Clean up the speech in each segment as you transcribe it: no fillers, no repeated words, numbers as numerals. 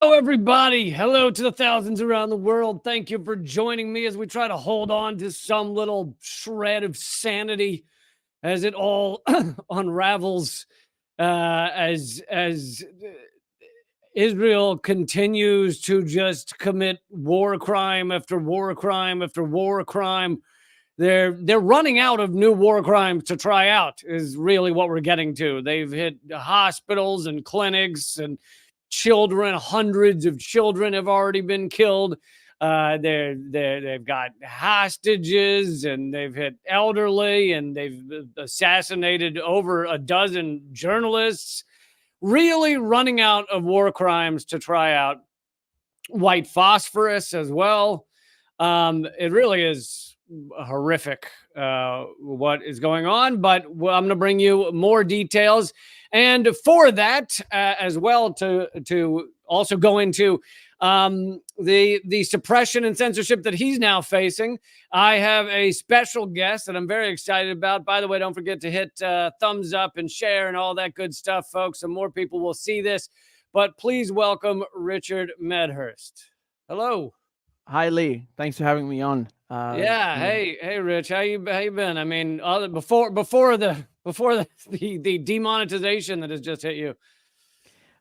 Hello, everybody. Hello to the thousands around the world. Thank you for joining me as we try to hold on to some little shred of sanity as it all unravels. As Israel continues to just commit war crime after war crime after war crime. They're running out of new war crimes to try out is really what we're getting to. They've hit hospitals and clinics and children. Hundreds of children have already been killed. They've got hostages, and they've hit elderly, and they've assassinated over a dozen journalists. Really running out of war crimes to try out. White phosphorus as well. It really is horrific what is going on, but I'm going to bring you more details. And for that, as well, to also go into the suppression and censorship that he's now facing, I have a special guest that I'm very excited about. By the way, don't forget to hit thumbs up and share and all that good stuff, folks, so more people will see this. But please welcome Richard Medhurst. Hello. Hi Lee, thanks for having me on. Yeah. Hey, Rich. How you been? I mean, before the demonetization that has just hit you.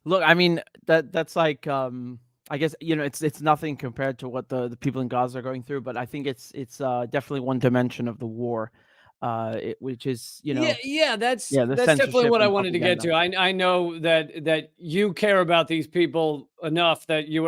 Look, I mean that's like I guess it's nothing compared to what the people in Gaza are going through, but I think it's definitely one dimension of the war, which is Yeah. That's yeah, the that's definitely censorship what I and wanted to get propaganda. to. I know that you care about these people enough that you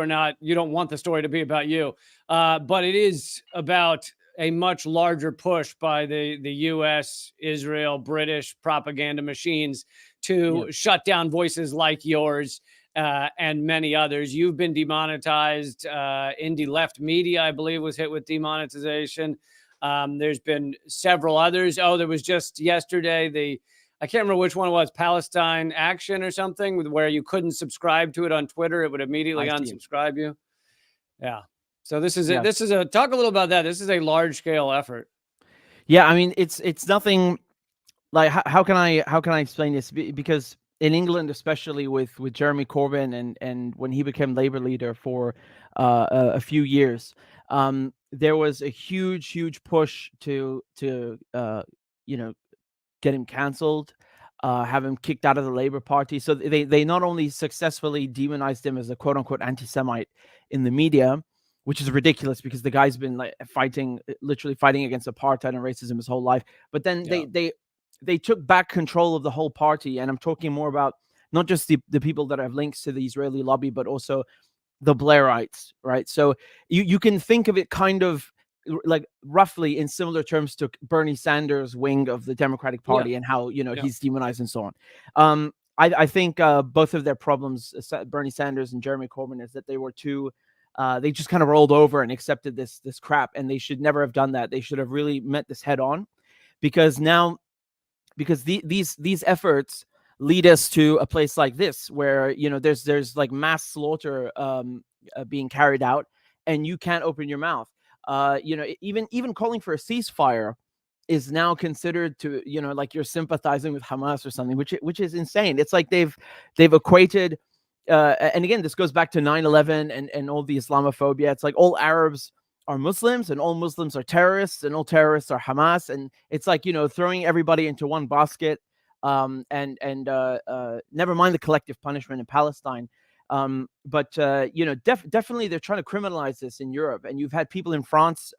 don't want the story to be about you, but it is about a much larger push by the U.S., Israel, British propaganda machines Yeah, to shut down voices like yours. And many others. You've been demonetized. Indie Left Media, I believe, was hit with demonetization. There's been several others. Oh, there was just yesterday I can't remember which one it was, Palestine Action or something, where you couldn't subscribe to it on Twitter. It would immediately I see it. unsubscribe you. Yeah. So this is it. Yes. This is a talk a little about that. This is a large scale effort. Yeah, I mean it's nothing like how can I explain this? Because in England, especially with Jeremy Corbyn and when he became Labour leader for a few years, there was a huge push to you know get him cancelled, have him kicked out of the Labour Party. So they not only successfully demonized him as a quote unquote anti-Semite in the media, which is ridiculous because the guy's been like literally fighting against apartheid and racism his whole life. But then Yeah. they took back control of the whole party, and I'm talking more about not just the people that have links to the Israeli lobby, but also the Blairites, right? So you can think of it kind of like roughly in similar terms to Bernie Sanders' wing of the Democratic Yeah. Party and how Yeah. he's demonized and so on. I think both of their problems, Bernie Sanders and Jeremy Corbyn, is that they were too. They just kind of rolled over and accepted this crap, and they should never have done that. They should have really met this head on, because now because these efforts lead us to a place like this where there's like mass slaughter being carried out, and you can't open your mouth. Even calling for a ceasefire is now considered to like you're sympathizing with Hamas or something, which is insane. It's like they've equated and again, this goes back to 9/11 and all the Islamophobia. It's like all Arabs are Muslims and all Muslims are terrorists and all terrorists are Hamas, and it's like throwing everybody into one basket. And never mind the collective punishment in Palestine. But definitely they're trying to criminalize this in Europe, and you've had people in France.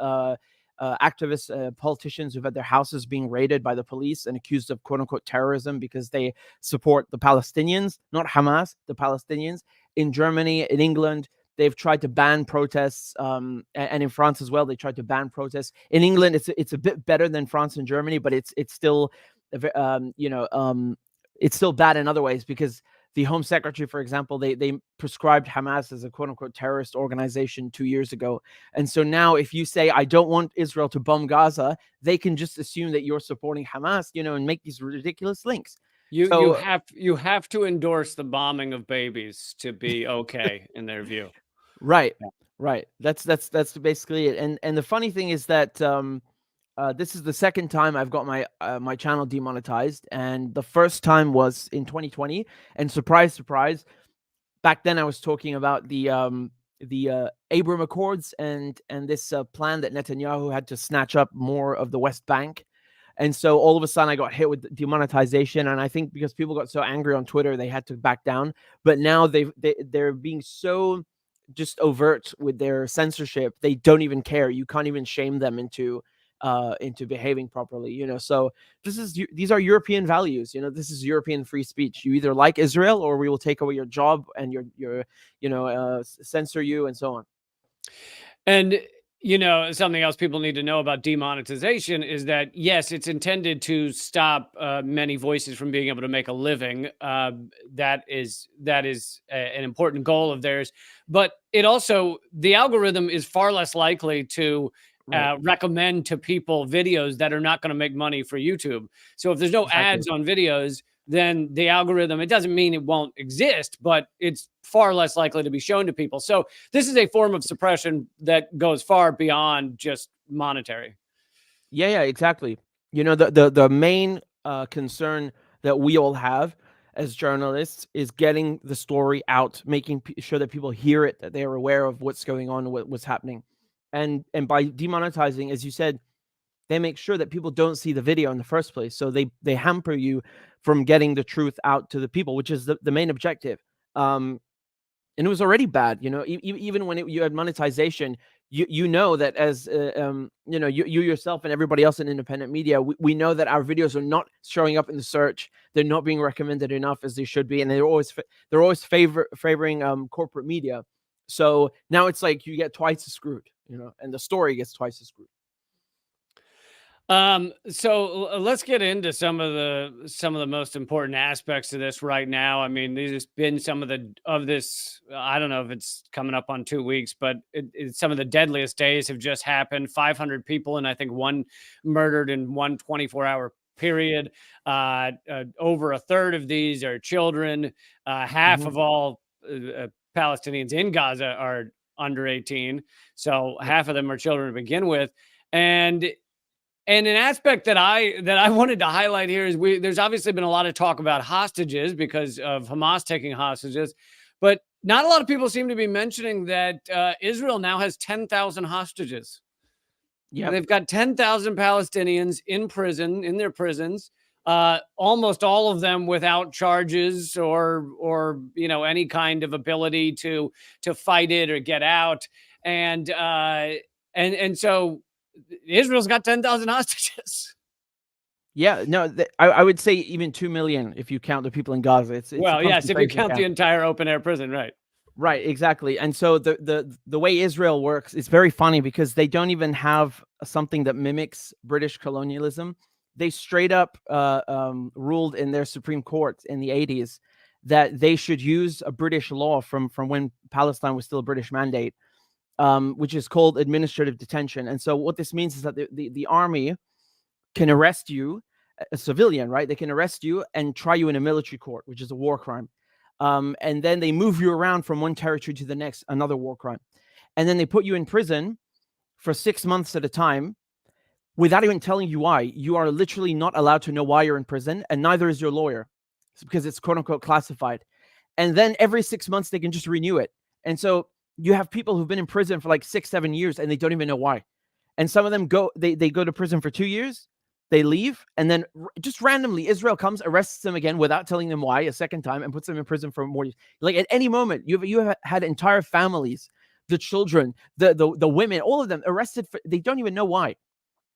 Activists, politicians who've had their houses being raided by the police and accused of quote unquote terrorism because they support the Palestinians, not Hamas, the Palestinians. In Germany, in England, they've tried to ban protests, and in France as well, they tried to ban protests. In England, it's a bit better than France and Germany, but it's still, it's still bad in other ways because the Home Secretary, for example, they prescribed Hamas as a quote unquote terrorist organization 2 years ago. And so now if you say, I don't want Israel to bomb Gaza, they can just assume that you're supporting Hamas, and make these ridiculous links. You So, have to endorse the bombing of babies to be okay in their view. right, right. That's basically it. And the funny thing is that this is the second time I've got my channel demonetized, and the first time was in 2020. And surprise, surprise, back then I was talking about the Abraham Accords and this plan that Netanyahu had to snatch up more of the West Bank. And so all of a sudden I got hit with demonetization. And I think because people got so angry on Twitter, they had to back down. But now they're being so just overt with their censorship. They don't even care. You can't even shame them into behaving properly, so these are European values. This is European free speech. You either like Israel or we will take away your job and your censor you and so on. And something else people need to know about demonetization is that, yes, it's intended to stop many voices from being able to make a living. That is an important goal of theirs. But it also, the algorithm is far less likely to recommend to people videos that are not going to make money for YouTube. So if there's no ads on videos, then the algorithm, it doesn't mean it won't exist, but it's far less likely to be shown to people. So this is a form of suppression that goes far beyond just monetary. Yeah, exactly. The main concern that we all have as journalists is getting the story out, making sure that people hear it, that they are aware of what's going on, what's happening. And by demonetizing, as you said, they make sure that people don't see the video in the first place. So they hamper you from getting the truth out to the people, which is the main objective. And it was already bad, even when you had monetization, you know that as you yourself and everybody else in independent media, we know that our videos are not showing up in the search. They're not being recommended enough as they should be, and they're always favoring corporate media. So now it's like you get twice as screwed, and the story gets twice as screwed. So let's get into some of the most important aspects of this right now. I mean, there's been some of this. I don't know if it's coming up on 2 weeks, but some of the deadliest days have just happened. 500 people, and I think one murdered in one 24-hour period. Over a third of these are children. Half of all Palestinians in Gaza are under 18, so half of them are children to begin with, and an aspect that I wanted to highlight here is there's obviously been a lot of talk about hostages because of Hamas taking hostages, but not a lot of people seem to be mentioning that Israel now has 10,000 hostages. Yeah, they've got 10,000 Palestinians in their prisons, almost all of them without charges or any kind of ability to fight it or get out, and so Israel's got 10,000 hostages. Yeah, no, I would say even 2 million if you count the people in Gaza. It's well, yes, if you count the entire open air prison, right? Right, exactly. And so the way Israel works is very funny because they don't even have something that mimics British colonialism. They straight up ruled in their Supreme Court in the 80s that they should use a British law from when Palestine was still a British mandate, which is called administrative detention. And so what this means is that the army can arrest you, a civilian, right? They can arrest you and try you in a military court, which is a war crime. And then they move you around from one territory to the next, another war crime. And then they put you in prison for 6 months at a time without even telling you why. You are literally not allowed to know why you're in prison, and neither is your lawyer. It's because it's quote unquote classified. And then every 6 months, they can just renew it. And so you have people who've been in prison for like 6-7 years and they don't even know why. And some of them they go to prison for 2 years, they leave, and then just randomly Israel comes, arrests them again without telling them why a second time, and puts them in prison for more years. Like at any moment, you have had entire families, the children, the women, all of them arrested for, they don't even know why.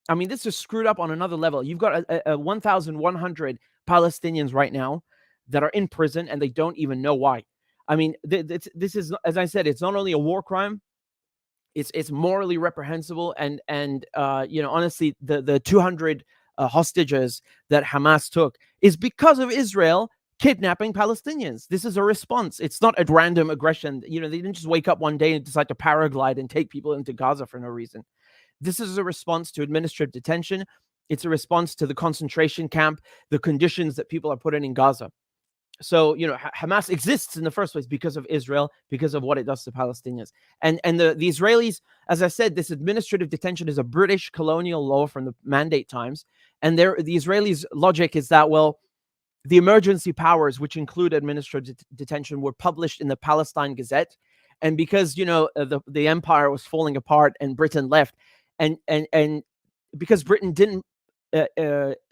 I mean, this is screwed up on another level. You've got a 1,100 Palestinians right now that are in prison and they don't even know why. I mean, this is, as I said, it's not only a war crime, it's morally reprehensible, and honestly, the 200 hostages that Hamas took is because of Israel kidnapping Palestinians. This is a response. It's not a random aggression. They didn't just wake up one day and decide to paraglide and take people into Gaza for no reason. This is a response to administrative detention. It's a response to the concentration camp, the conditions that people are put in Gaza. So, Hamas exists in the first place because of Israel, because of what it does to Palestinians. And the Israelis, as I said, this administrative detention is a British colonial law from the Mandate times. And the Israelis' logic is that, well, the emergency powers, which include administrative detention, were published in the Palestine Gazette. And because the empire was falling apart and Britain left, and because Britain didn't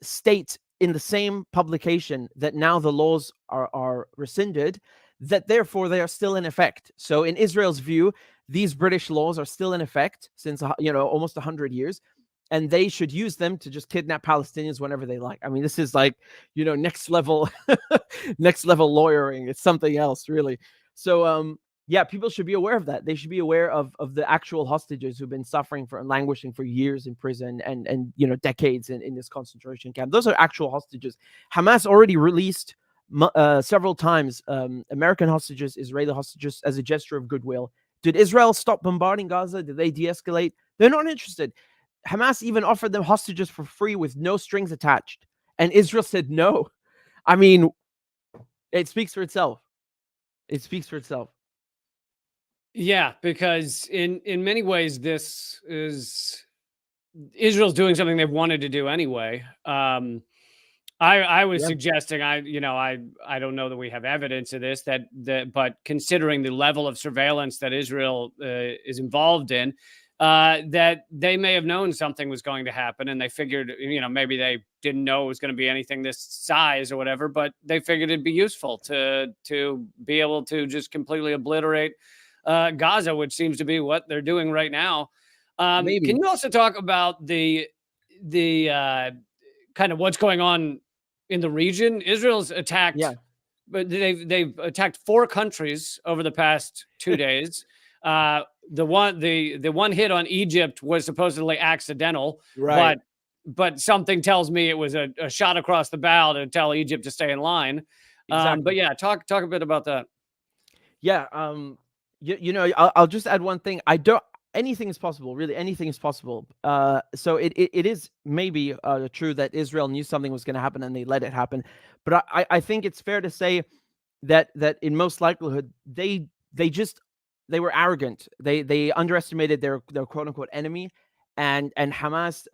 state in the same publication that now the laws are rescinded, that therefore they are still in effect. So in Israel's view, these British laws are still in effect since almost 100 years, and they should use them to just kidnap Palestinians whenever they like. I mean, this is like next level lawyering. It's something else, really. So yeah, people should be aware of that. They should be aware of the actual hostages who've been suffering and languishing for years in prison and decades in this concentration camp. Those are actual hostages. Hamas already released several times American hostages, Israeli hostages, as a gesture of goodwill. Did Israel stop bombarding Gaza? Did they de-escalate? They're not interested. Hamas even offered them hostages for free with no strings attached, and Israel said no. I mean, it speaks for itself. It speaks for itself. Yeah, because in many ways, this is Israel's doing something they've wanted to do anyway. I was suggesting, I don't know that we have evidence of this, but considering the level of surveillance that Israel is involved in, that they may have known something was going to happen, and they figured, maybe they didn't know it was going to be anything this size or whatever, but they figured it'd be useful to be able to just completely obliterate Gaza, which seems to be what they're doing right now. Can you also talk about the kind of what's going on in the region? Israel's attacked, but they've attacked 4 countries over the past 2 days. The one hit on Egypt was supposedly accidental, right? But something tells me it was a shot across the bow to tell Egypt to stay in line. Exactly. But yeah, talk a bit about that. Yeah. I'll just add one thing. Anything is possible, really. Anything is possible. So it is maybe true that Israel knew something was going to happen and they let it happen. But I think it's fair to say that in most likelihood they were arrogant. They underestimated their quote unquote enemy, and Hamas.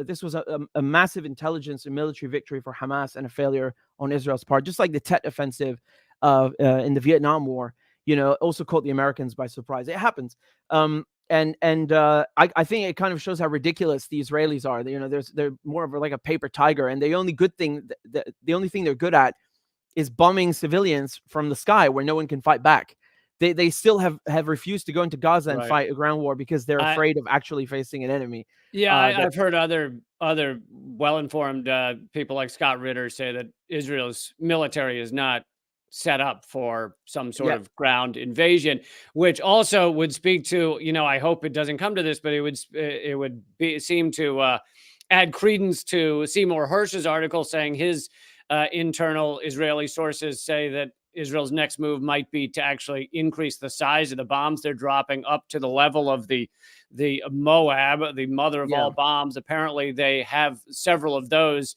This was a massive intelligence and military victory for Hamas and a failure on Israel's part, just like the Tet Offensive in the Vietnam War. Also caught the Americans by surprise. It happens. I think it kind of shows how ridiculous the Israelis are. They're more of like a paper tiger, and the only thing they're good at is bombing civilians from the sky where no one can fight back. They still have refused to go into Gaza and fight a ground war because they're afraid of actually facing an enemy. Yeah, I've heard other well-informed people like Scott Ritter say that Israel's military is not set up for some sort of ground invasion, which also would speak to, I hope it doesn't come to this, but it would seem to add credence to Seymour Hersh's article saying his internal Israeli sources say that Israel's next move might be to actually increase the size of the bombs they're dropping up to the level of the Moab, the mother of all bombs. Apparently, they have several of those,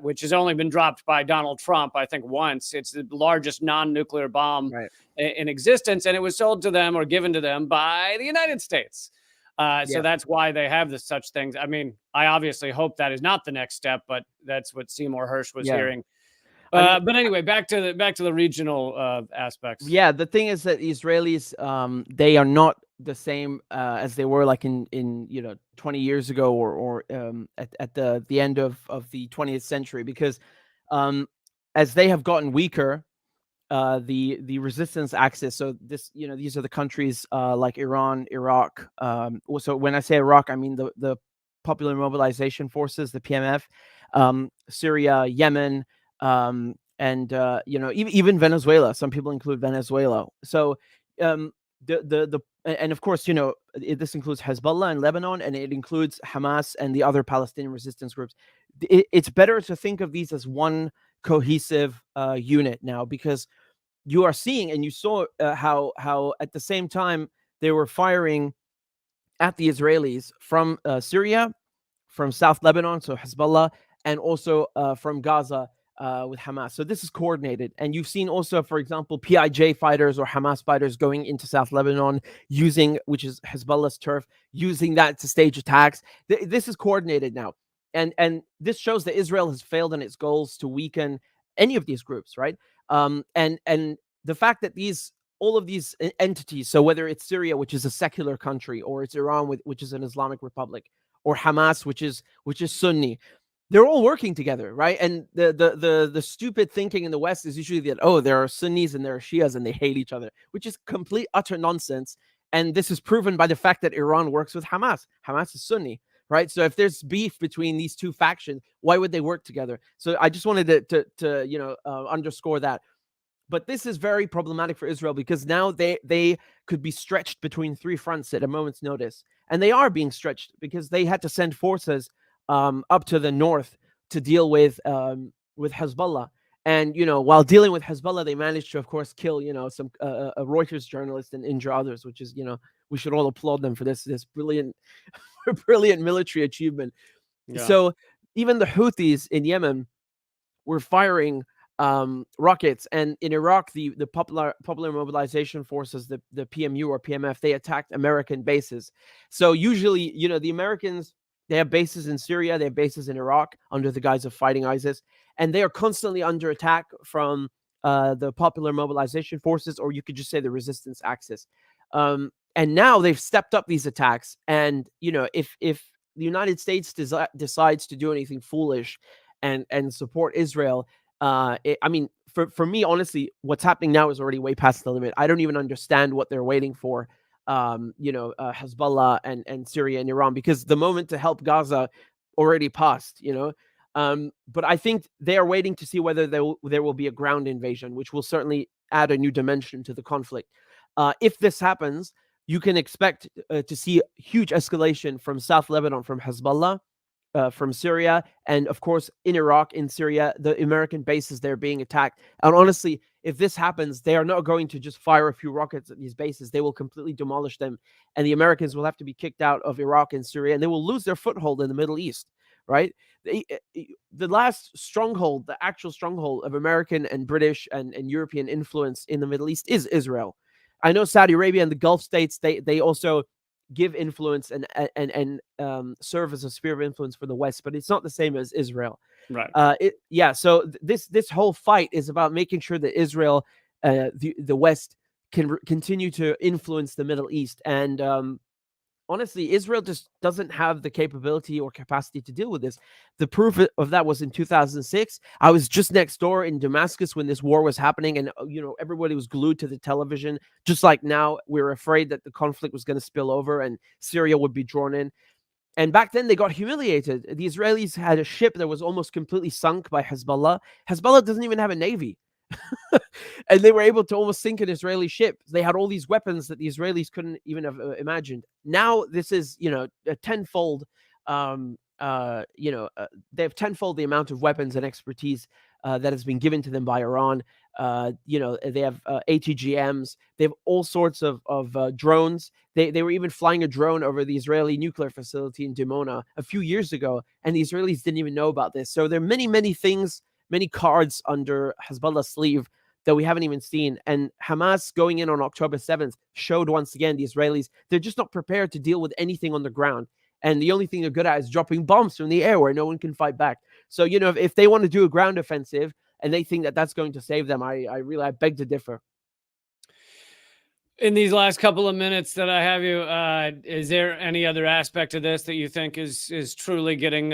which has only been dropped by Donald Trump, I think, once. It's the largest non-nuclear bomb in existence, and it was sold to them or given to them by the United States. So that's why they have such things. I mean, I obviously hope that is not the next step, but that's what Seymour Hersh was hearing. But anyway, back to the regional aspects. Yeah, the thing is that Israelis, they are not the same as they were like in 20 years ago or at the end of the 20th century, because as they have gotten weaker, the resistance axis. So these are the countries like Iran, Iraq. So when I say Iraq, I mean the Popular Mobilization Forces, the PMF, Syria, Yemen. And even Venezuela. Some people include Venezuela. So and of course, this includes Hezbollah in Lebanon, and it includes Hamas and the other Palestinian resistance groups. It's better to think of these as one cohesive unit now, because you are seeing, and you saw how at the same time they were firing at the Israelis from Syria, from South Lebanon, so Hezbollah, and also from Gaza. With Hamas. So this is coordinated. And you've seen also, for example, PIJ fighters or Hamas fighters going into South Lebanon which is Hezbollah's turf, using that to stage attacks. This is coordinated now. and this shows that Israel has failed in its goals to weaken any of these groups, right? And the fact that all of these entities, so whether it's Syria, which is a secular country, or it's Iran, which is an Islamic republic, or Hamas, which is Sunni, they're all working together, right? And the stupid thinking in the West is usually that, oh, there are Sunnis and there are Shias and they hate each other, which is complete utter nonsense. And this is proven by the fact that Iran works with Hamas. Hamas is Sunni, right? So if there's beef between these two factions, why would they work together? So I just wanted to underscore that. But this is very problematic for Israel because now they could be stretched between three fronts at a moment's notice, and they are being stretched because they had to send forces up to the north to deal with Hezbollah. And while dealing with Hezbollah, they managed to, of course, kill some a Reuters journalist and injure others, which is we should all applaud them for this brilliant brilliant military achievement. Yeah. So even the Houthis in Yemen were firing rockets, and in Iraq, the Popular Mobilization Forces, the PMU or PMF, they attacked American bases. So usually, the Americans, they have bases in Syria, they have bases in Iraq under the guise of fighting ISIS, and they are constantly under attack from the Popular Mobilization Forces, or you could just say the resistance axis. And now they've stepped up these attacks, and if the United States decides to do anything foolish and support Israel, for me, honestly, what's happening now is already way past the limit. I don't even understand what they're waiting for, Hezbollah and Syria and Iran, because the moment to help Gaza already passed, but I think they are waiting to see whether there will be a ground invasion, which will certainly add a new dimension to the conflict. If this happens, you can expect to see huge escalation from South Lebanon, from Hezbollah, from Syria, and of course in Iraq, in Syria, the American bases there being attacked. And honestly, if this happens, they are not going to just fire a few rockets at these bases. They will completely demolish them, and the Americans will have to be kicked out of Iraq and Syria, and they will lose their foothold in the Middle East, right? The last stronghold, the actual stronghold of American and British and European influence in the Middle East is Israel. I know Saudi Arabia and the Gulf states, they also give influence and serve as a sphere of influence for the West, but it's not the same as Israel. Right. So this whole fight is about making sure that Israel, the West, can continue to influence the Middle East. And honestly, Israel just doesn't have the capability or capacity to deal with this. The proof of that was in 2006. I was just next door in Damascus when this war was happening, and everybody was glued to the television. Just like now, we were afraid that the conflict was going to spill over and Syria would be drawn in. And back then, they got humiliated. The Israelis had a ship that was almost completely sunk by Hezbollah. Hezbollah doesn't even have a navy. And they were able to almost sink an Israeli ship. They had all these weapons that the Israelis couldn't even have imagined. Now this is, a tenfold. They have tenfold the amount of weapons and expertise that has been given to them by Iran. They have ATGMs. They have all sorts of drones. They were even flying a drone over the Israeli nuclear facility in Dimona a few years ago, and the Israelis didn't even know about this. So there are many, many things, many cards under Hezbollah's sleeve that we haven't even seen. And Hamas going in on October 7th showed once again the Israelis, they're just not prepared to deal with anything on the ground. And the only thing they're good at is dropping bombs from the air where no one can fight back. So, if they want to do a ground offensive and they think that that's going to save them, I beg to differ. In these last couple of minutes that I have you, is there any other aspect of this that you think is truly getting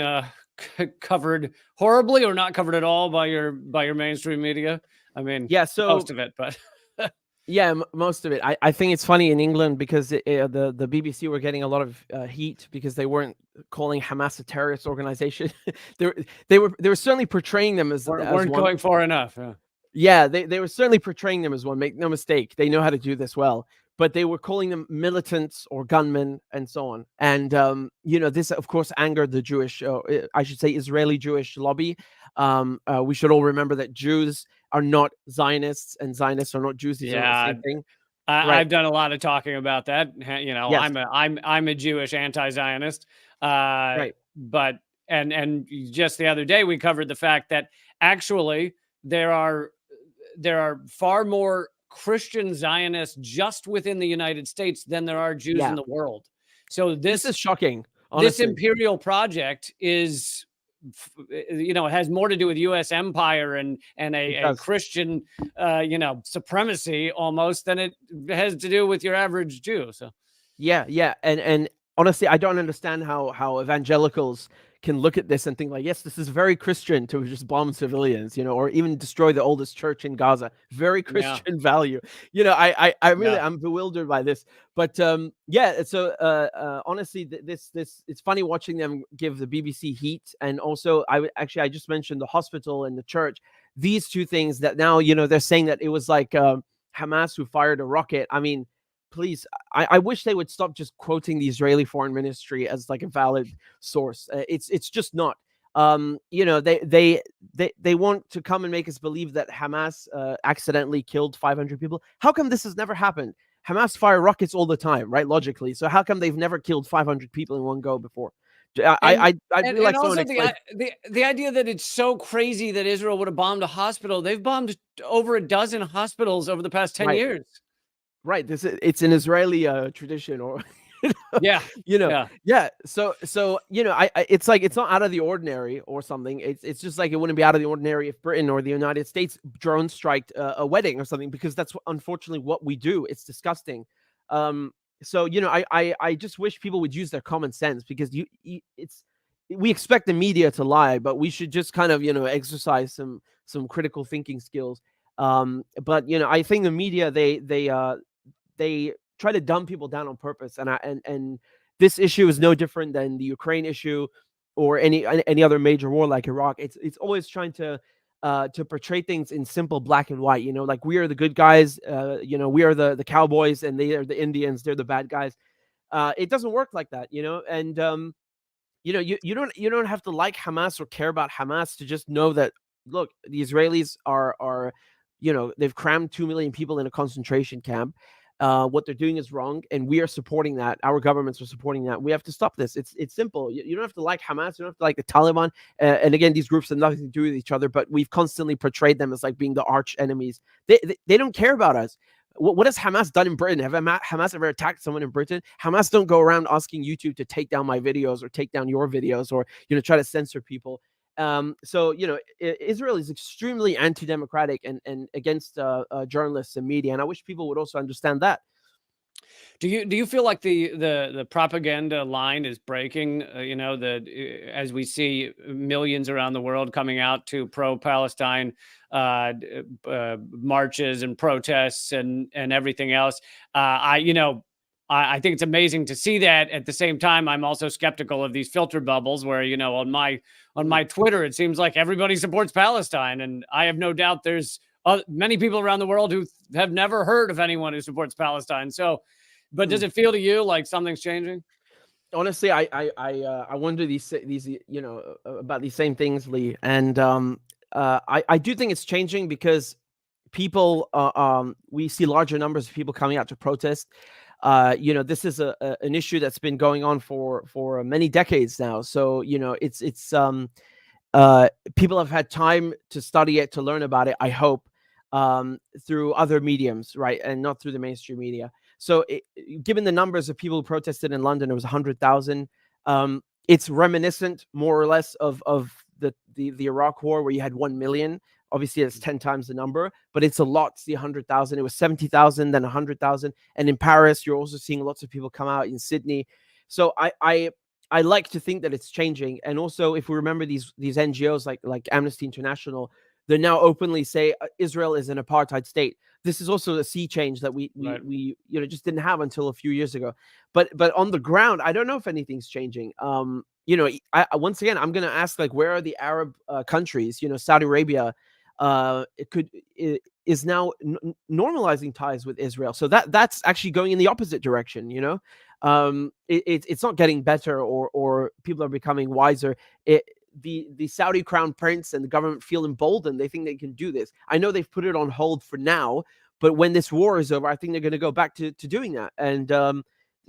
covered horribly or not covered at all by your mainstream media? I mean, yeah, so most of it, but yeah, most of it. I think it's funny in England because the BBC were getting a lot of heat because they weren't calling Hamas a terrorist organization. they were certainly portraying them as weren't going far enough. Yeah, they were certainly portraying them as one. Make no mistake, they know how to do this well. But they were calling them militants or gunmen and so on. And, this, of course, angered the Jewish, I should say, Israeli Jewish lobby. We should all remember that Jews are not Zionists and Zionists are not Jews. These are the same thing. Right. I've done a lot of talking about that. Yes. I'm a Jewish anti-Zionist. Right. But and just the other day we covered the fact that actually there are far more Christian Zionists just within the United States than there are Jews in the world. So this is shocking. this honestly. imperial project is, it has more to do with U.S. empire and It a does. Christian, supremacy almost than it has to do with your average Jew. So Yeah, yeah, and honestly, I don't understand how evangelicals can look at this and think like, yes, this is very Christian to just bomb civilians, or even destroy the oldest church in Gaza. Very yeah, Christian value. I really yeah. I'm bewildered by this. But yeah, so honestly, this it's funny watching them give the BBC heat, and also I just mentioned the hospital and the church. These two things that now they're saying that it was like Hamas who fired a rocket. I mean, please, I wish they would stop just quoting the Israeli foreign ministry as like a valid source. It's just not. They want to come and make us believe that Hamas accidentally killed 500 people. How come this has never happened? Hamas fire rockets all the time, right? Logically, so how come they've never killed 500 people in one go before? And I'd and, really and like someone to also explain. the idea that it's so crazy that Israel would have bombed a hospital. They've bombed over a dozen hospitals over the past 10 Right, years. right. It's an Israeli tradition, or Yeah. you know Yeah. yeah. So it's like it's not out of the ordinary or something. It's just like it wouldn't be out of the ordinary if Britain or the United States drone striked a wedding or something, because that's unfortunately what we do. It's disgusting. So I just wish people would use their common sense, because we expect the media to lie, but we should just kind of exercise some critical thinking skills. But I think the media, they try to dumb people down on purpose, and this issue is no different than the Ukraine issue or any other major war like Iraq. It's always trying to portray things in simple black and white. Like we are the good guys. We are the cowboys, and they are the Indians. They're the bad guys. It doesn't work like that. And you don't have to like Hamas or care about Hamas to just know that, look, the Israelis are they've crammed 2 million people in a concentration camp. What they're doing is wrong, and we are supporting that. Our governments are supporting that. We have to stop this. It's simple. You don't have to like Hamas. You don't have to like the Taliban. And again, these groups have nothing to do with each other, but we've constantly portrayed them as like being the arch enemies. They don't care about us. What has Hamas done in Britain? Have Hamas ever attacked someone in Britain? Hamas don't go around asking YouTube to take down my videos or take down your videos, or try to censor people. So Israel is extremely anti-democratic and against journalists and media, and I wish people would also understand that. Do you feel like the propaganda line is breaking? As we see millions around the world coming out to pro-Palestine marches and protests and everything else. I think it's amazing to see that. At the same time, I'm also skeptical of these filter bubbles where, on my Twitter, it seems like everybody supports Palestine. And I have no doubt there's many people around the world who have never heard of anyone who supports Palestine. So, but does it feel to you like something's changing? Honestly, I wonder these about these same things, Lee. And I do think it's changing because people we see larger numbers of people coming out to protest. This is an issue that's been going on for many decades now. So it's people have had time to study it, to learn about it, I hope, through other mediums, right, and not through the mainstream media. So given the numbers of people who protested in London, it was 100,000. It's reminiscent more or less of the Iraq war, where you had 1 million. Obviously, it's 10 times the number, but it's a lot to see 100,000. It was 70,000, then 100,000. And in Paris, you're also seeing lots of people come out, in Sydney. So I like to think that it's changing. And also, if we remember these NGOs like Amnesty International, they now openly say Israel is an apartheid state. This is also a sea change that we just didn't have until a few years ago. But on the ground, I don't know if anything's changing. Once again, I'm going to ask, like, where are the Arab countries? Saudi Arabia is now normalizing ties with Israel. So that's actually going in the opposite direction. It's not getting better, or people are becoming wiser. The Saudi crown prince and the government feel emboldened. They think they can do this. I know they've put it on hold for now, but when this war is over, I think they're going to go back to doing that. And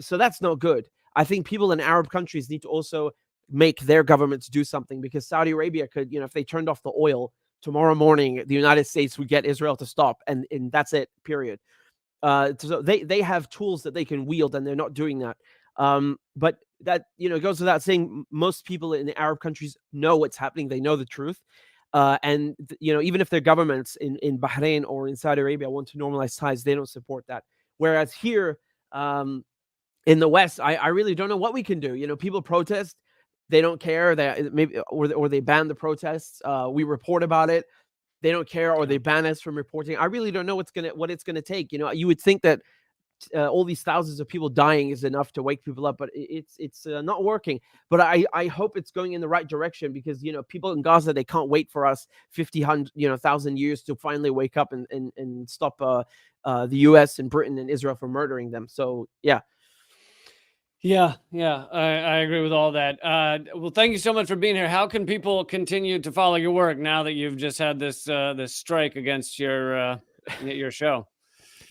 so that's not good. I think people in Arab countries need to also make their governments do something, because Saudi Arabia could, if they turned off the oil tomorrow morning, the United States would get Israel to stop, and that's it, period. So they have tools that they can wield, and they're not doing that. But that, it goes without saying, most people in the Arab countries know what's happening. They know the truth. And even if their governments in Bahrain or in Saudi Arabia want to normalize ties, they don't support that. Whereas here, in the West, I really don't know what we can do. People protest, they don't care. They maybe or they ban the protests. We report about it, they don't care, or they ban us from reporting. I really don't know what it's gonna take. You would think that all these thousands of people dying is enough to wake people up, but it's not working. But I hope it's going in the right direction, because people in Gaza, they can't wait for us 1,000 years to finally wake up and stop the U.S. and Britain and Israel from murdering them. So yeah. Yeah, I agree with all that. Well, thank you so much for being here. How can people continue to follow your work now that you've just had this strike against your show?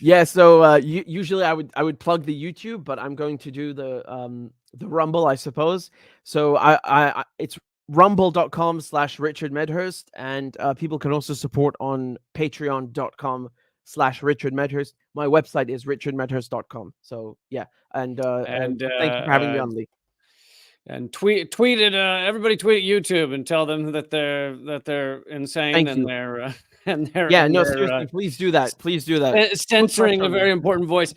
Yeah, so usually I would plug the YouTube, but I'm going to do the Rumble, I suppose. So it's rumble.com/Richard Medhurst, and people can also support on patreon.com/Richard Medhurst. My website is richardmedhurst.com. So yeah, and thank you for having me on, Lee. And tweet at everybody, tweet at YouTube and tell them that they're insane. Thank you. Seriously, please do that. Please do that. Censoring a very important voice.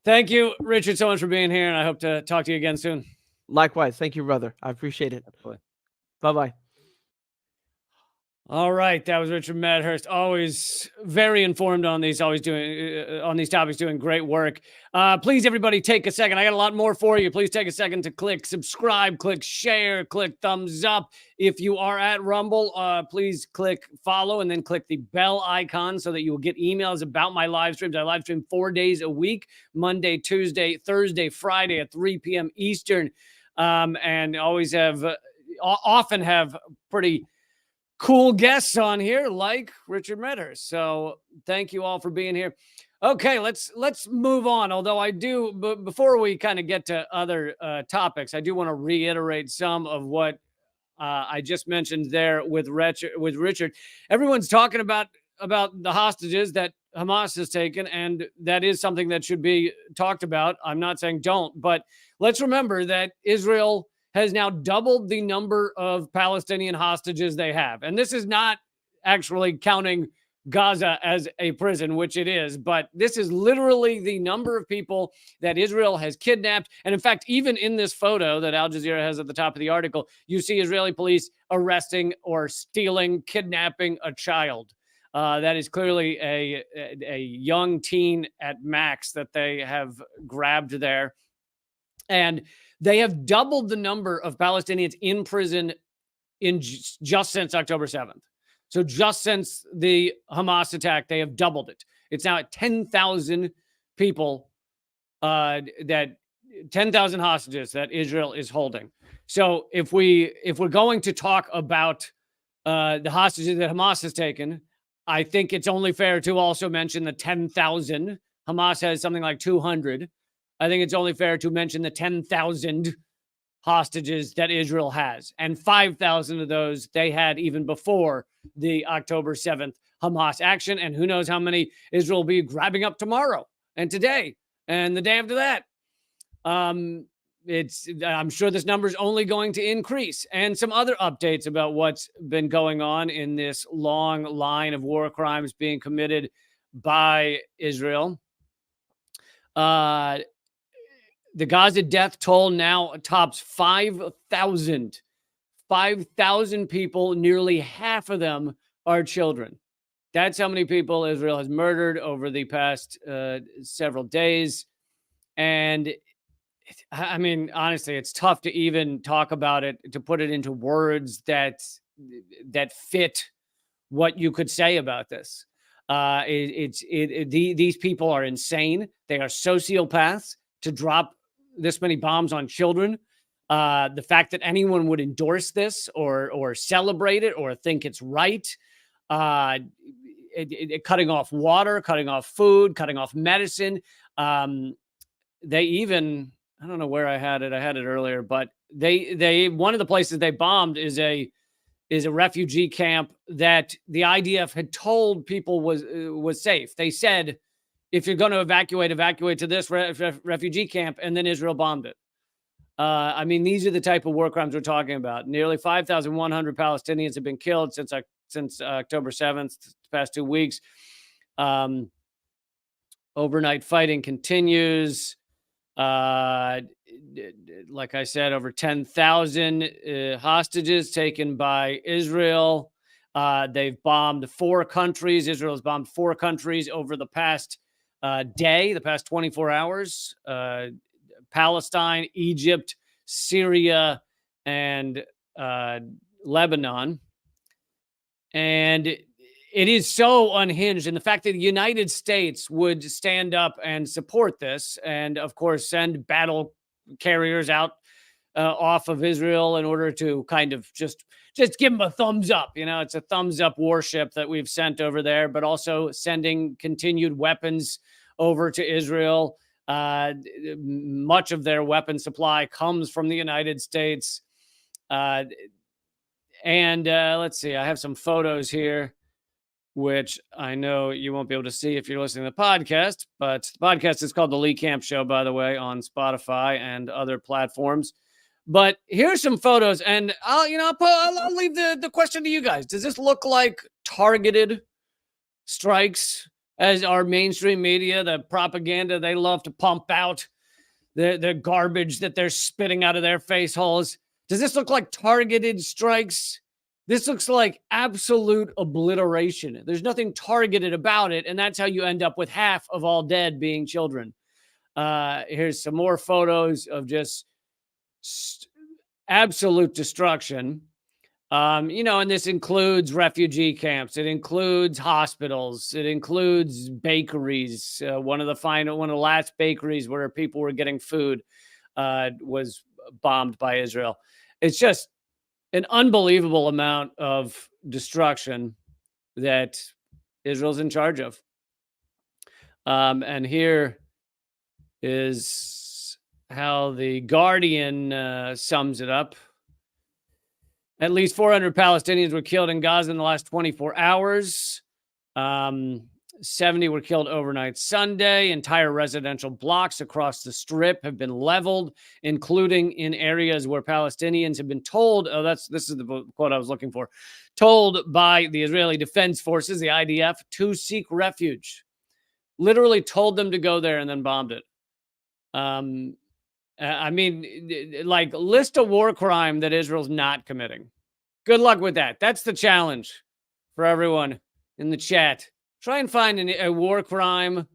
Thank you, Richard, so much for being here, and I hope to talk to you again soon. Likewise. Thank you, brother. I appreciate it. Bye-bye. All right, that was Richard Medhurst. Always very informed on these, always doing on these topics, doing great work. Please, everybody, take a second. I got a lot more for you. Please take a second to click subscribe, click share, click thumbs up. If you are at Rumble, please click follow and then click the bell icon so that you will get emails about my live streams. I live stream 4 days a week: Monday, Tuesday, Thursday, Friday at 3 p.m. Eastern, and always often have pretty cool guests on here like Richard Medhurst. So thank you all for being here. Okay, let's move on. Although I do, before we kind of get to other topics, I do want to reiterate some of what I just mentioned there with Richard. Everyone's talking about the hostages that Hamas has taken, and that is something that should be talked about. I'm not saying don't, but let's remember that Israel has now doubled the number of Palestinian hostages they have. And this is not actually counting Gaza as a prison, which it is, but this is literally the number of people that Israel has kidnapped. And in fact, even in this photo that Al Jazeera has at the top of the article, you see Israeli police arresting or stealing, kidnapping a child. That is clearly a young teen at max that they have grabbed there. And they have doubled the number of Palestinians in prison just since October 7th. So just since the Hamas attack, they have doubled it. It's now at 10,000 people, 10,000 hostages that Israel is holding. So if we're going to talk about the hostages that Hamas has taken, I think it's only fair to also mention the 10,000. Hamas has something like 200. I think it's only fair to mention the 10,000 hostages that Israel has. And 5,000 of those they had even before the October 7th Hamas action. And who knows how many Israel will be grabbing up tomorrow and today and the day after that. I'm sure this number is only going to increase. And some other updates about what's been going on in this long line of war crimes being committed by Israel. The Gaza death toll now tops 5,000. 5,000 people, nearly half of them are children. That's how many people Israel has murdered over the past several days. And I mean, honestly, it's tough to even talk about it, to put it into words that fit what you could say about this. These people are insane. They are sociopaths to drop this many bombs on children. The fact that anyone would endorse this or celebrate it or think it's right, cutting off water, cutting off food, cutting off medicine. They even, I don't know where I had it earlier, but they one of the places they bombed is a refugee camp that the IDF had told people was safe. They said, if you're going to evacuate to this refugee camp, and then Israel bombed it. I mean, these are the type of war crimes we're talking about. Nearly 5,100 Palestinians have been killed since October 7th, the past 2 weeks. Overnight fighting continues. Like I said, over 10,000 hostages taken by Israel. They've bombed 4 countries. Israel has bombed 4 countries over the past day, the past 24 hours. Palestine, Egypt, Syria, and Lebanon. And it is so unhinged. And the fact that the United States would stand up and support this and, of course, send battle carriers out off of Israel in order to kind of just give them a thumbs up. You know, it's a thumbs up warship that we've sent over there, but also sending continued weapons over to Israel. Much of their weapon supply comes from the United States. And let's see, I have some photos here, which I know you won't be able to see if you're listening to the podcast, but the podcast is called The Lee Camp Show, by the way, on Spotify and other platforms. But here's some photos, and I'll leave the question to you guys. Does this look like targeted strikes? As our mainstream media, the propaganda they love to pump out, the garbage that they're spitting out of their face holes. Does this look like targeted strikes? This looks like absolute obliteration. There's nothing targeted about it, and that's how you end up with half of all dead being children. Here's some more photos of just absolute destruction. And this includes refugee camps. It includes hospitals. It includes bakeries. One of the last bakeries where people were getting food was bombed by Israel. It's just an unbelievable amount of destruction that Israel's in charge of. And here is how the Guardian sums it up. At least 400 Palestinians were killed in Gaza in the last 24 hours. 70 were killed overnight Sunday. Entire residential blocks across the Strip have been leveled, including in areas where Palestinians have been told, this is the quote I was looking for, told by the Israeli Defense Forces, the IDF, to seek refuge. Literally told them to go there and then bombed it. List a war crime that Israel's not committing. Good luck with that. That's the challenge for everyone in the chat. Try and find a war crime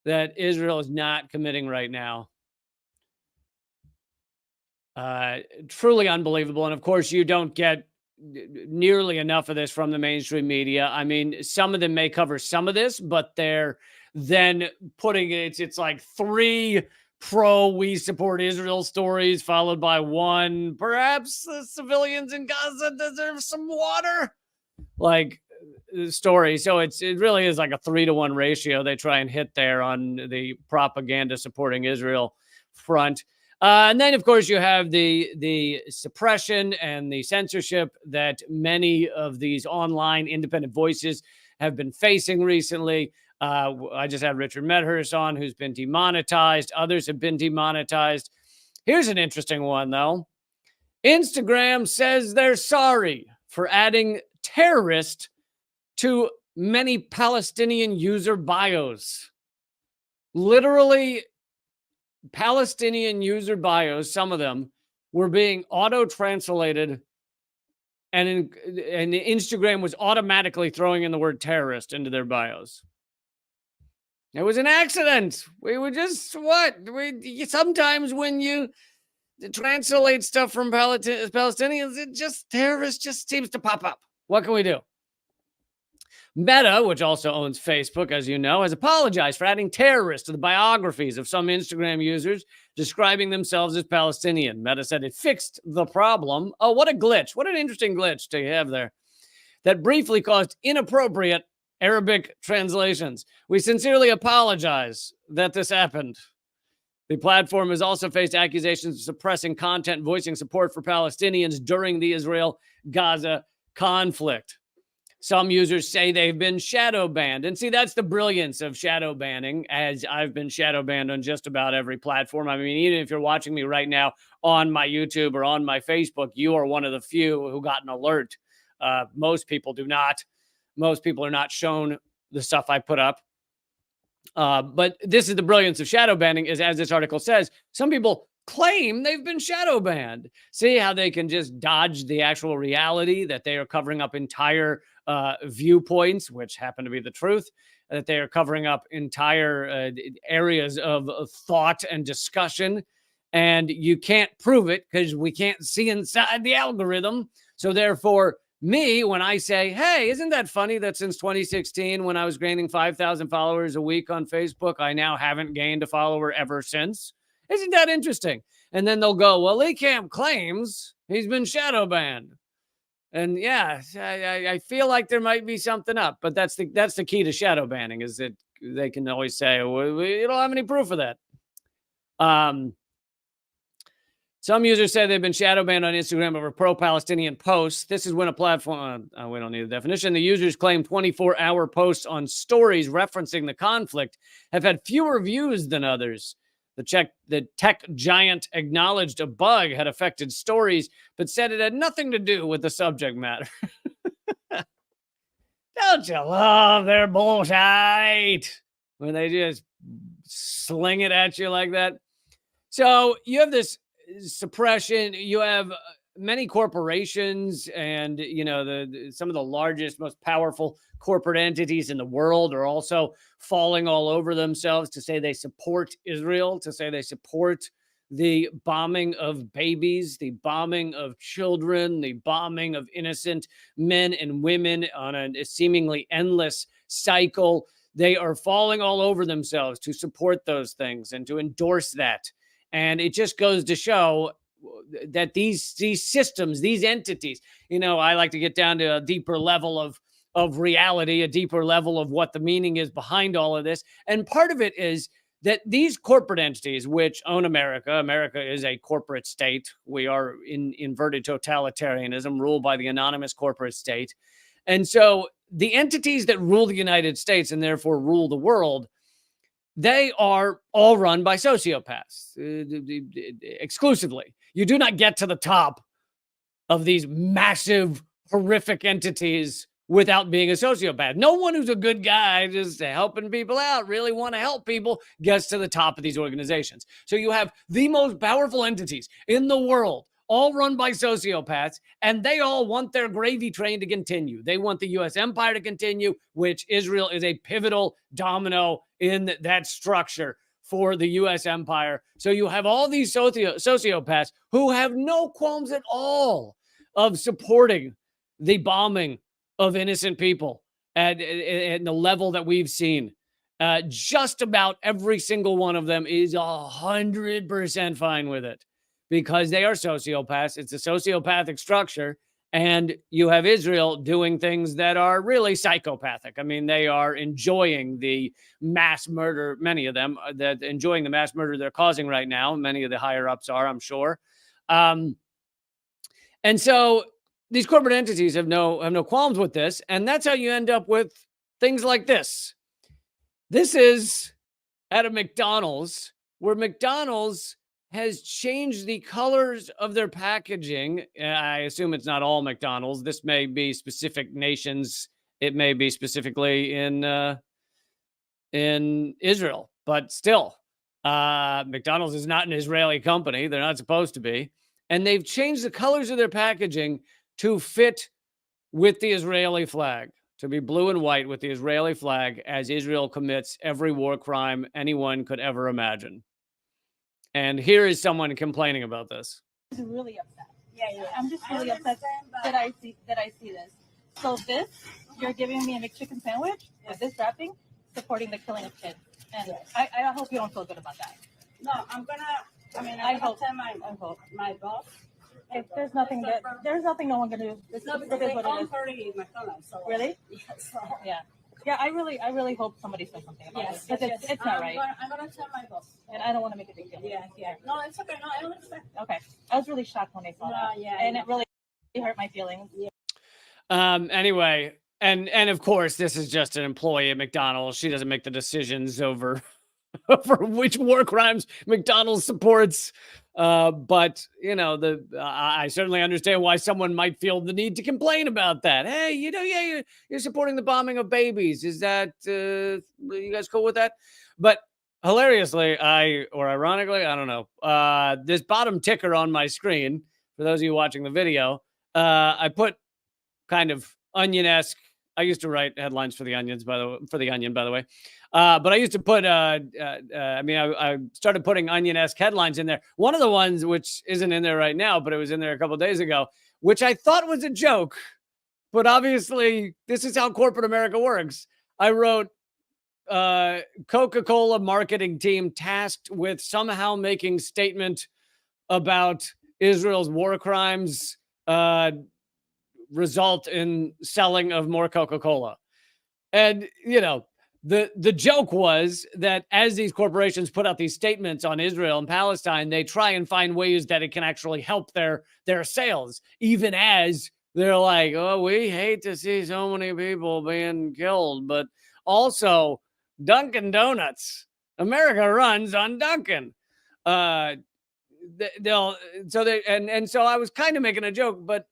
that Israel is not committing right now. Truly unbelievable. And of course, you don't get nearly enough of this from the mainstream media. I mean, some of them may cover some of this, but they're then putting it's like 3 we support Israel stories, followed by 1, perhaps the civilians in Gaza deserve some water, story. So it really is like a 3-to-1 ratio they try and hit there on the propaganda supporting Israel front. And then, of course, you have the suppression and the censorship that many of these online independent voices have been facing recently. I just had Richard Medhurst on, who's been demonetized. Others have been demonetized. Here's an interesting one, though. Instagram says they're sorry for adding terrorist to many Palestinian user bios. Literally, Palestinian user bios, some of them, were being auto-translated, and Instagram was automatically throwing in the word terrorist into their bios. It was an accident. We were just, sometimes when you translate stuff from Palestinians, terrorist just seems to pop up. What can we do? Meta, which also owns Facebook, as you know, has apologized for adding terrorists to the biographies of some Instagram users describing themselves as Palestinian. Meta said it fixed the problem. Oh, what a glitch. What an interesting glitch to have there. That briefly caused inappropriate Arabic translations. We sincerely apologize that this happened. The platform has also faced accusations of suppressing content and voicing support for Palestinians during the Israel-Gaza conflict. Some users say they've been shadow banned. And see, that's the brilliance of shadow banning, as I've been shadow banned on just about every platform. I mean, even if you're watching me right now on my YouTube or on my Facebook, you are one of the few who got an alert. Most people do not. Most people are not shown the stuff I put up. But this is the brilliance of shadow banning, is, as this article says, some people claim they've been shadow banned. See how they can just dodge the actual reality that they are covering up entire viewpoints, which happen to be the truth, that they are covering up entire areas of thought and discussion. And you can't prove it because we can't see inside the algorithm. So therefore, me, when I say, hey, isn't that funny that since 2016, when I was gaining 5,000 followers a week on Facebook, I now haven't gained a follower ever since? Isn't that interesting? And then they'll go, well, Lee Camp claims he's been shadow banned. And yeah, I feel like there might be something up, but that's the key to shadow banning, is that they can always say, well, we don't have any proof of that. Some users say they've been shadow banned on Instagram over pro-Palestinian posts. This is when a platform, we don't need a definition. The users claim 24-hour posts on stories referencing the conflict have had fewer views than others. The tech giant acknowledged a bug had affected stories, but said it had nothing to do with the subject matter. Don't you love their bullshit when they just sling it at you like that? So you have this suppression. You have many corporations, and some of the largest, most powerful corporate entities in the world are also falling all over themselves to say they support Israel, to say they support the bombing of babies, the bombing of children, the bombing of innocent men and women on a seemingly endless cycle. They are falling all over themselves to support those things and to endorse that. And it just goes to show that these systems, these entities, I like to get down to a deeper level of reality, a deeper level of what the meaning is behind all of this. And part of it is that these corporate entities, which own America is a corporate state. We are in inverted totalitarianism, ruled by the anonymous corporate state. And so the entities that rule the United States and therefore rule the world, they are all run by sociopaths exclusively. You do not get to the top of these massive, horrific entities without being a sociopath. No one who's a good guy, just helping people out, really want to help people, gets to the top of these organizations. So you have the most powerful entities in the world, all run by sociopaths, and they all want their gravy train to continue. They want the U.S. empire to continue, which Israel is a pivotal domino in that structure for the U.S. empire. So you have all these sociopaths who have no qualms at all of supporting the bombing of innocent people at the level that we've seen. Just about every single one of them is 100% fine with it because they are sociopaths. It's a sociopathic structure. And you have Israel doing things that are really psychopathic. I mean, they are enjoying the mass murder, many of them, that enjoying the mass murder they're causing right now. Many of the higher ups are, I'm sure. And so these corporate entities have no qualms with this. And that's how you end up with things like this. This is at a McDonald's, where McDonald's has changed the colors of their packaging. I assume it's not all McDonald's. This may be specific nations. It may be specifically in Israel, but still, McDonald's is not an Israeli company. They're not supposed to be. And they've changed the colors of their packaging to fit with the Israeli flag, to be blue and white with the Israeli flag, as Israel commits every war crime anyone could ever imagine. And here is someone complaining about this. I'm really upset. Yeah. I'm just really upset that I see this. So this, you're giving me a McChicken sandwich with this wrapping, supporting the killing of kids. And I hope you don't feel good about that. No, I hope tell my boss. If there's nothing no one can do. This No, is because what they it own is. 30 McDonald's. So Really? Yes. Yeah, I really hope somebody says something about Yes. this. Because it's not right. I'm gonna tell my boss. And I don't want to make a big deal. Yeah. No, it's okay. No, I understand. Okay. I was really shocked when I saw that. Yeah. And it really hurt my feelings. Anyway, and of course, this is just an employee at McDonald's. She doesn't make the decisions over for which war crimes McDonald's supports. But you know, I certainly understand why someone might feel the need to complain about that. Hey, you know, yeah, you're supporting the bombing of babies. Is that you guys cool with that? But hilariously, or ironically, I don't know. This bottom ticker on my screen, for those of you watching the video, I put kind of Onion-esque. I used to write headlines for the Onion, by the way. But I used to put, I started putting Onion-esque headlines in there. One of the ones, which isn't in there right now, but it was in there a couple days ago, which I thought was a joke. But obviously, this is how corporate America works. I wrote, Coca-Cola marketing team tasked with somehow making statement about Israel's war crimes result in selling of more Coca-Cola. And, you know, the joke was that as these corporations put out these statements on Israel and Palestine, they try and find ways that it can actually help their sales, even as they're like, oh, we hate to see so many people being killed. But also, Dunkin' Donuts, America runs on Dunkin'. So I was kind of making a joke, but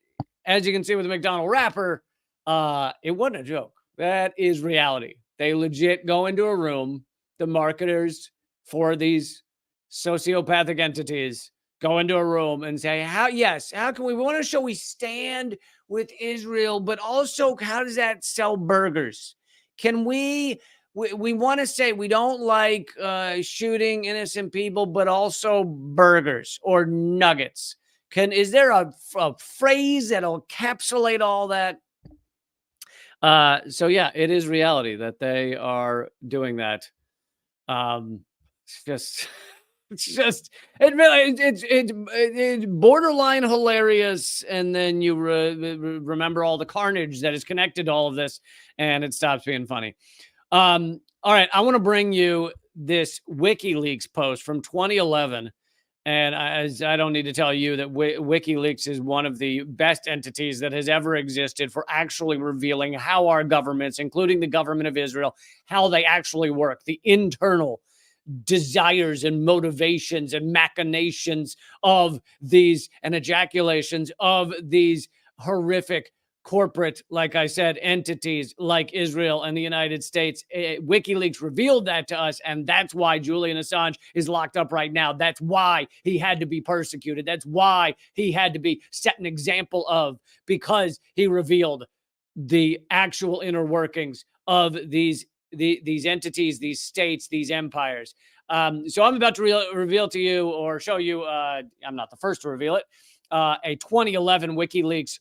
as you can see with the McDonald wrapper, it wasn't a joke. That is reality. They legit go into a room. The marketers for these sociopathic entities go into a room and say, how can we want to show we stand with Israel, but also how does that sell burgers? Can we want to say we don't like shooting innocent people, but also burgers or nuggets? Is there a phrase that'll encapsulate all that? So yeah, it is reality that they are doing that. It's borderline hilarious, and then you remember all the carnage that is connected to all of this, and it stops being funny. All right, I want to bring you this WikiLeaks post from 2011. And I don't need to tell you that WikiLeaks is one of the best entities that has ever existed for actually revealing how our governments, including the government of Israel, how they actually work, the internal desires and motivations and machinations of these and ejaculations of these horrific corporate, like I said, entities like Israel and the United States. WikiLeaks revealed that to us, and that's why Julian Assange is locked up right now. That's why he had to be persecuted. That's why he had to be set an example of, because he revealed the actual inner workings of these entities, these states, these empires. So I'm about to reveal to you, or show you, I'm not the first to reveal it, a 2011 WikiLeaks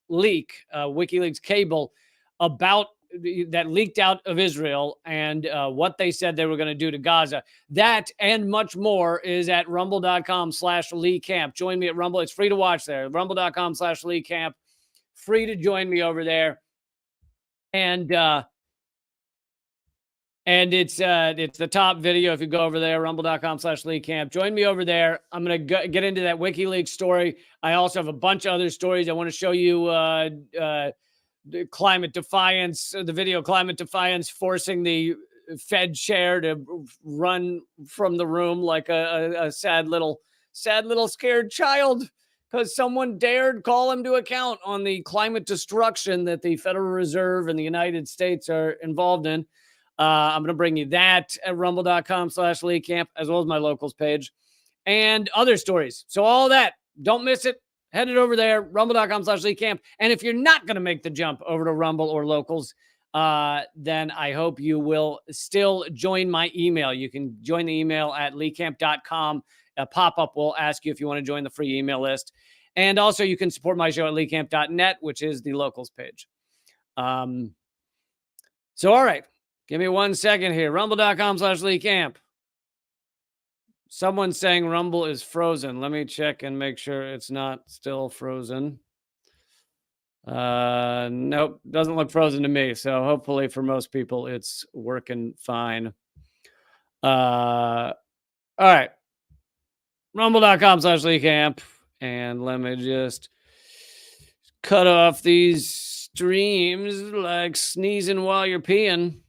leak, WikiLeaks cable about that leaked out of Israel and what they said they were going to do to Gaza. That and much more is at rumble.com/Lee Camp. Join me at Rumble. It's free to watch there. Rumble.com/Lee Camp. Free to join me over there. And it's the top video. If you go over there, rumble.com/Lee Camp. Join me over there. I'm going to get into that WikiLeaks story. I also have a bunch of other stories. I want to show you the climate defiance, the video climate defiance forcing the Fed chair to run from the room like a sad little scared child because someone dared call him to account on the climate destruction that the Federal Reserve and the United States are involved in. I'm going to bring you that at rumble.com/Lee Camp, as well as my locals page and other stories. So all that, don't miss it. Head it over there, rumble.com/Lee Camp. And if you're not going to make the jump over to Rumble or locals, then I hope you will still join my email. You can join the email at leecamp.com. A pop-up will ask you if you want to join the free email list. And also you can support my show at leecamp.net, which is the locals page. So, all right. Give me 1 second here. Rumble.com/Lee Camp. Someone's saying Rumble is frozen. Let me check and make sure it's not still frozen. Nope. Doesn't look frozen to me. So hopefully for most people, it's working fine. All right. Rumble.com/Lee Camp. And let me just cut off these extremes like sneezing while you're peeing.